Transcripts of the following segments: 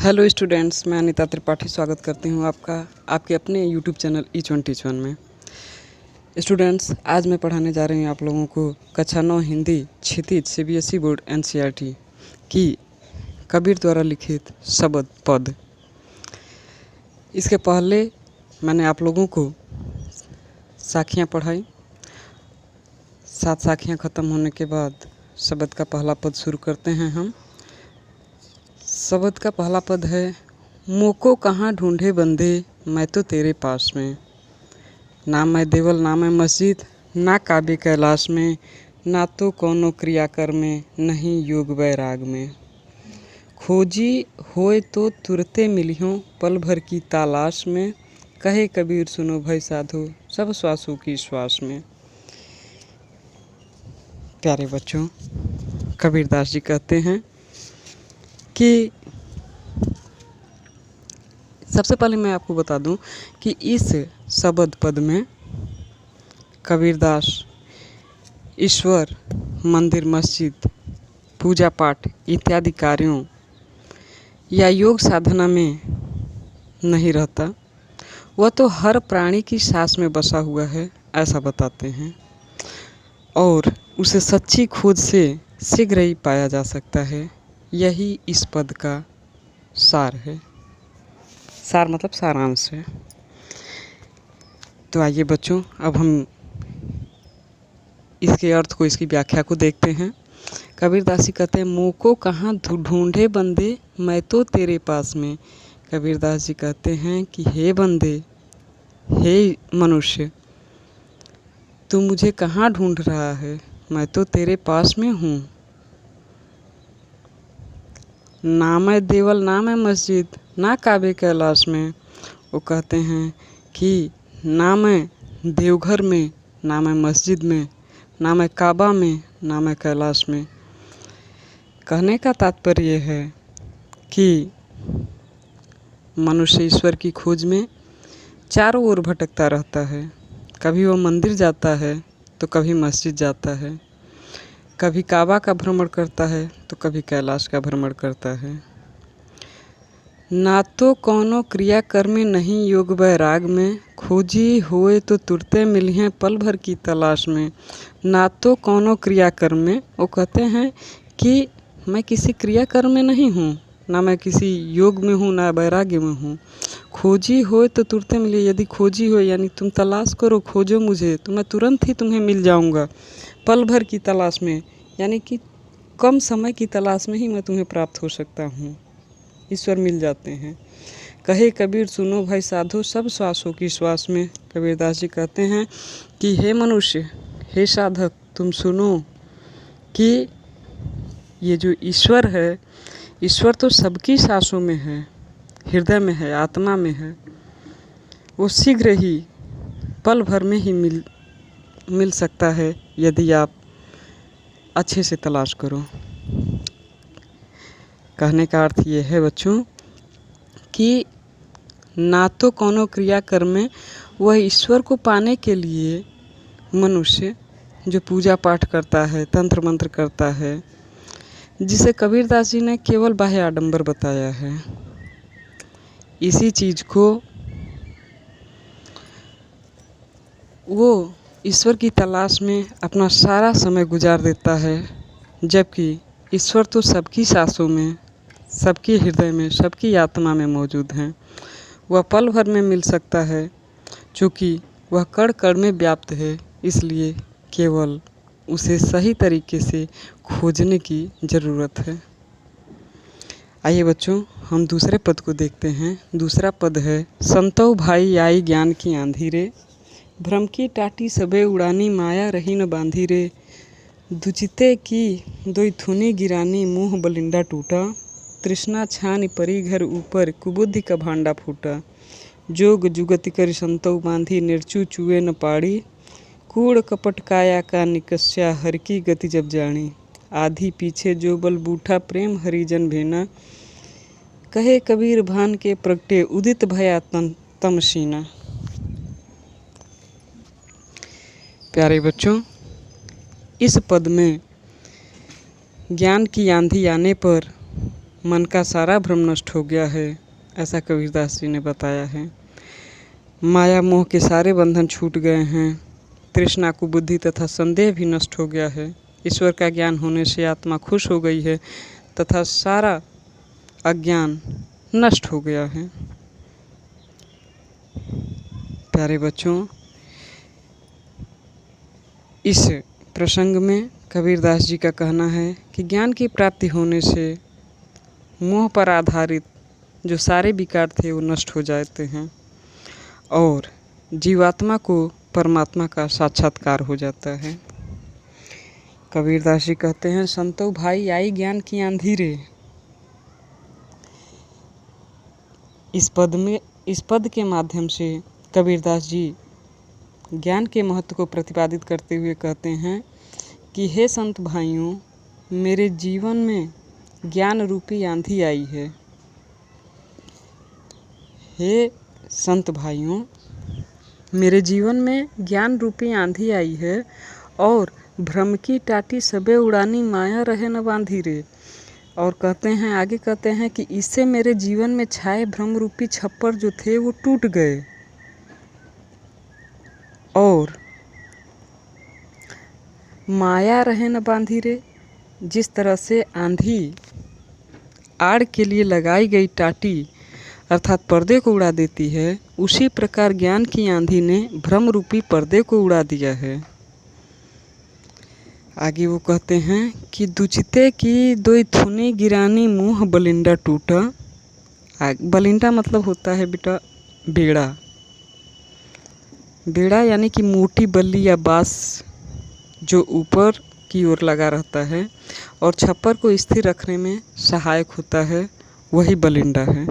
Hello students, मैं अनीता त्रिपाठी स्वागत करती हूँ आपका आपके अपने YouTube channel each one teach one में। स्टूडेंट्स, आज मैं पढ़ाने जा रही हूँ आप लोगों को कक्षा 9 हिंदी क्षितिज सीबीएसई बोर्ड एनसीईआरटी की कबीर द्वारा लिखित शब्द पद। इसके पहले मैंने आप लोगों को साखियाँ पढ़ाई। 7 साखियाँ ख़त्म होने के बाद शब्द का पहला पद शुरू करते हैं हम। शब्द का पहला पद है, मोको कहाँ ढूंढे बंदे मैं तो तेरे पास में। ना मैं देवल ना मैं मस्जिद, ना काबे कैलाश में, ना तो कौनो क्रियाकर में, नहीं योग वैराग में। खोजी होए तो तुरते मिलियों पल भर की तलाश में, कहे कबीर सुनो भई साधो सब श्वासों की श्वास में। प्यारे बच्चों, कबीरदास जी कहते हैं कि सबसे पहले मैं आपको बता दूं कि इस शब्द पद में कबीरदास ईश्वर, मंदिर, मस्जिद, पूजा पाठ इत्यादि कार्यों या योग साधना में नहीं रहता। वह तो हर प्राणी की सांस में बसा हुआ है, ऐसा बताते हैं, और उसे सच्ची खोज से शीघ्र ही पाया जा सकता है। यही इस पद का सार है। सार मतलब सारांश है। तो आइए बच्चों, अब हम इसके अर्थ को, इसकी व्याख्या को देखते हैं। कबीरदास जी कहते हैं, मोको कहाँ ढूंढे बंदे मैं तो तेरे पास में। कबीरदास जी कहते हैं कि हे बंदे, हे मनुष्य, तू मुझे कहाँ ढूंढ रहा है, मैं तो तेरे पास में हूँ। ना मैं देवल ना मैं मस्जिद, ना काबे कैलाश में। वो कहते हैं कि ना मैं देवघर में, ना मैं मस्जिद में, ना मैं काबा में, ना मैं कैलाश में। कहने का तात्पर्य है कि मनुष्य ईश्वर की खोज में चारों ओर भटकता रहता है। कभी वो मंदिर जाता है तो कभी मस्जिद जाता है, कभी काबा का भ्रमण करता है तो कभी कैलाश का भ्रमण करता है। ना तो कौनो क्रिया कर्म नहीं योग वैराग में, खोजी होए तो तुरते मिलिहें पल भर की तलाश में। ना तो कौनो क्रिया कर्म में, वो कहते हैं कि मैं किसी क्रिया कर्म में नहीं हूँ, ना मैं किसी योग में हूँ, ना वैराग्य में हूँ। खोजी होए तो तुरते मिलिए, यदि खोजी हो यानी तुम तलाश करो, खोजो मुझे, तो मैं तुरंत ही तुम्हें मिल जाऊँगा। पल भर की तलाश में यानी कि कम समय की तलाश में ही मैं तुम्हें प्राप्त हो सकता हूँ। ईश्वर मिल जाते हैं। कहे कबीर सुनो भाई साधो सब श्वासों की श्वास में। कबीरदास जी कहते हैं कि हे मनुष्य, हे साधक, तुम सुनो कि ये जो ईश्वर है, ईश्वर तो सबकी सांसों में है, हृदय में है, आत्मा में है। वो शीघ्र ही पल भर में ही मिल सकता है यदि आप अच्छे से तलाश करो। कहने का अर्थ ये है बच्चों कि ना तो कौनो क्रिया कर्म में, वह ईश्वर को पाने के लिए मनुष्य जो पूजा पाठ करता है, तंत्र मंत्र करता है, जिसे कबीरदास जी ने केवल बाह्य आडंबर बताया है, इसी चीज़ को वो ईश्वर की तलाश में अपना सारा समय गुजार देता है। जबकि ईश्वर तो सबकी सांसों में, सबके हृदय में, सबकी आत्मा में मौजूद हैं। वह पल भर में मिल सकता है, चूँकि वह कण कण में व्याप्त है, इसलिए केवल उसे सही तरीके से खोजने की ज़रूरत है। आइए बच्चों, हम दूसरे पद को देखते हैं। दूसरा पद है, संतो भाई आई ज्ञान की आंधी रे, भ्रम की टाटी सबे उड़ानी माया रही न बांधी रे। दुचिते की दोई थुनी गिरानी मुँह बलिंडा टूटा, तृष्णा छानी परी घर ऊपर कुबुद्धि का भांडा फूटा। जोग जुगति कर संतौ बांधी निर्चू चुए न पाड़ी, कूड़ कपट काया का निकस्या हर की गति जब जानी। आधी पीछे जो बल बूठा प्रेम हरिजन भेना, कहे कबीर भान के प्रगटे उदित भया तमसीना। प्यारे बच्चों, इस पद में ज्ञान की आंधी आने पर मन का सारा भ्रम नष्ट हो गया है, ऐसा कबीरदास जी ने बताया है। माया मोह के सारे बंधन छूट गए हैं, तृष्णा कुबुद्धि तथा संदेह भी नष्ट हो गया है। ईश्वर का ज्ञान होने से आत्मा खुश हो गई है तथा सारा अज्ञान नष्ट हो गया है। प्यारे बच्चों, इस प्रसंग में कबीरदास जी का कहना है कि ज्ञान की प्राप्ति होने से मोह पर आधारित जो सारे विकार थे वो नष्ट हो जाते हैं और जीवात्मा को परमात्मा का साक्षात्कार हो जाता है। कबीरदास जी कहते हैं, संतो भाई आई ज्ञान की आंधी रे। इस पद के माध्यम से कबीरदास जी ज्ञान के महत्व को प्रतिपादित करते हुए कहते हैं कि हे संत भाइयों, मेरे जीवन में ज्ञान रूपी आंधी आई है। हे संत भाइयों, मेरे जीवन में ज्ञान रूपी आंधी आई है और भ्रम की टाटी सबे उड़ानी माया रहे न बांधी रे। और कहते हैं, आगे कहते हैं कि इससे मेरे जीवन में छाए भ्रम रूपी छप्पर जो थे वो टूट गए और माया रहे न बांधी रे। जिस तरह से आंधी आड़ के लिए लगाई गई टाटी अर्थात पर्दे को उड़ा देती है, उसी प्रकार ज्ञान की आंधी ने भ्रम रूपी पर्दे को उड़ा दिया है। आगे वो कहते हैं कि दुचिते की दोई थुनी गिरानी मुँह बलिंडा टूटा। बलिंडा मतलब होता है बेटा बेड़ा। बेड़ा यानी कि मोटी बल्ली या बांस जो ऊपर की ओर लगा रहता है और छप्पर को स्थिर रखने में सहायक होता है, वही बलिंडा है।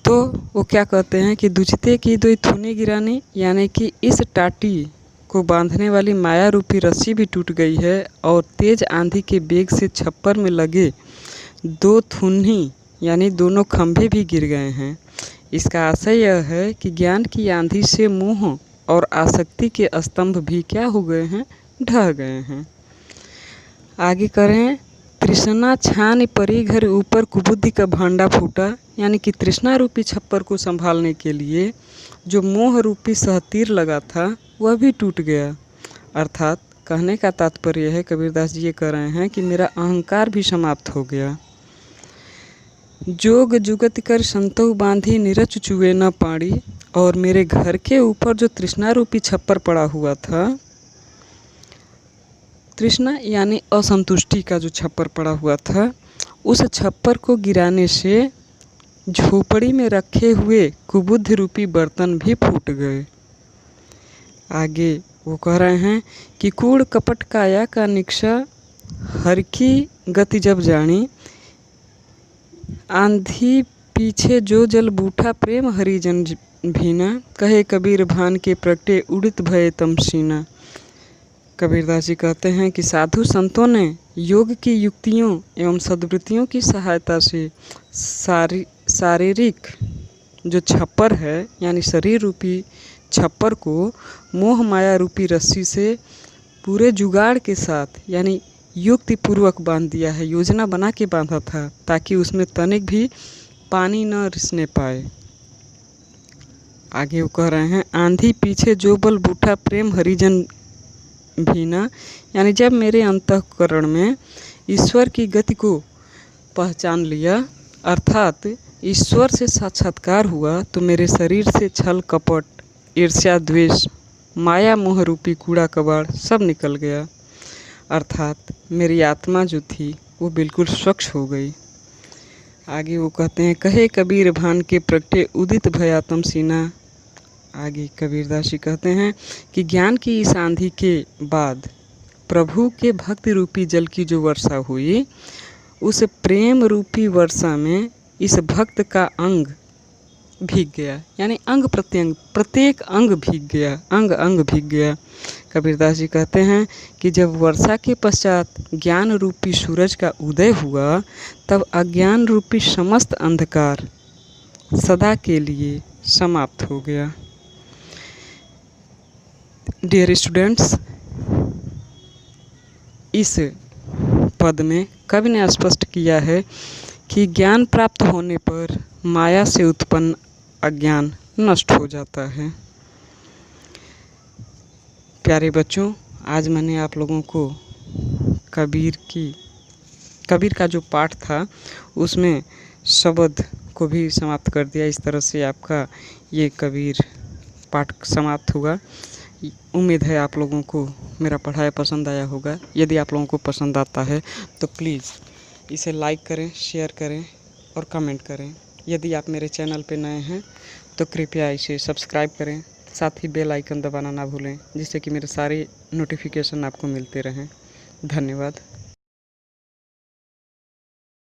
तो वो क्या कहते हैं कि दुचिते की दोई थुनी गिरानी यानी कि इस टाटी को बांधने वाली माया रूपी रस्सी भी टूट गई है और तेज आंधी के बेग से छप्पर में लगे दो थुन्ही यानी दोनों खंभे भी गिर गए हैं। इसका आशय यह है कि ज्ञान की आंधी से मोह और आसक्ति के स्तंभ भी क्या हो गए हैं, ढह गए हैं। आगे करें, तृष्णा छान परी घर ऊपर कुबुद्धि का भांडा फूटा। यानी कि तृष्णा रूपी छप्पर को संभालने के लिए जो मोह रूपी सहतीर लगा था वह भी टूट गया। अर्थात कहने का तात्पर्य है, कबीरदास जी ये कह रहे हैं कि मेरा अहंकार भी समाप्त हो गया। जोग जुगत कर संतों बांधी निरच चुए न पाड़ी। और मेरे घर के ऊपर जो तृष्णा रूपी छप्पर पड़ा हुआ था, तृष्णा यानी असंतुष्टि का जो छप्पर पड़ा हुआ था, उस छप्पर को गिराने से झोपड़ी में रखे हुए कुबुद्ध रूपी बर्तन भी फूट गए। आगे वो कह रहे हैं कि कूड़ कपट काया का निक्षा हर की गति जब जानी। आंधी पीछे जो जल बूठा प्रेम हरिजन भीना। कहे कबीर भान के प्रगटे उड़ित भय तमसीना। कबीरदास जी कहते हैं कि साधु संतों ने योग की युक्तियों एवं सद्वृत्तियों की सहायता से शारीरिक जो छप्पर है यानी शरीर रूपी छप्पर को मोह माया रूपी रस्सी से पूरे जुगाड़ के साथ यानी युक्ति पूर्वक बांध दिया है। योजना बना के बांधा था ताकि उसमें तनिक भी पानी न रिसने पाए। आगे वो कह रहे हैं, आंधी पीछे जो बल बूठा प्रेम हरिजन भीना। यानी जब मेरे अंतःकरण में ईश्वर की गति को पहचान लिया अर्थात ईश्वर से साक्षात्कार हुआ, तो मेरे शरीर से छल कपट ईर्ष्या द्वेष माया मोह रूपी कूड़ा कबाड़ सब निकल गया। अर्थात मेरी आत्मा जो थी वो बिल्कुल स्वच्छ हो गई। आगे वो कहते हैं, कहे कबीर भान के प्रगटे उदित भयातम सीना। आगे कबीरदास जी कहते हैं कि ज्ञान की इस आंधी के बाद प्रभु के भक्ति रूपी जल की जो वर्षा हुई, उस प्रेम रूपी वर्षा में इस भक्त का अंग भीग गया। यानी अंग प्रत्यंग प्रत्येक अंग भीग गया, अंग अंग भीग गया। कबीरदास जी कहते हैं कि जब वर्षा के पश्चात ज्ञान रूपी सूरज का उदय हुआ, तब अज्ञान रूपी समस्त अंधकार सदा के लिए समाप्त हो गया। डियर स्टूडेंट्स, इस पद में कवि ने स्पष्ट किया है कि ज्ञान प्राप्त होने पर माया से उत्पन्न अज्ञान नष्ट हो जाता है। प्यारे बच्चों, आज मैंने आप लोगों को कबीर का जो पाठ था उसमें शब्द को भी समाप्त कर दिया। इस तरह से आपका ये कबीर पाठ समाप्त हुआ। उम्मीद है आप लोगों को मेरा पढ़ाया पसंद आया होगा। यदि आप लोगों को पसंद आता है तो प्लीज़ इसे लाइक करें, शेयर करें और कमेंट करें। यदि आप मेरे चैनल पे नए हैं तो कृपया इसे सब्सक्राइब करें, साथ ही बेल आइकन दबाना ना भूलें, जिससे कि मेरे सारे नोटिफिकेशन आपको मिलते रहें। धन्यवाद।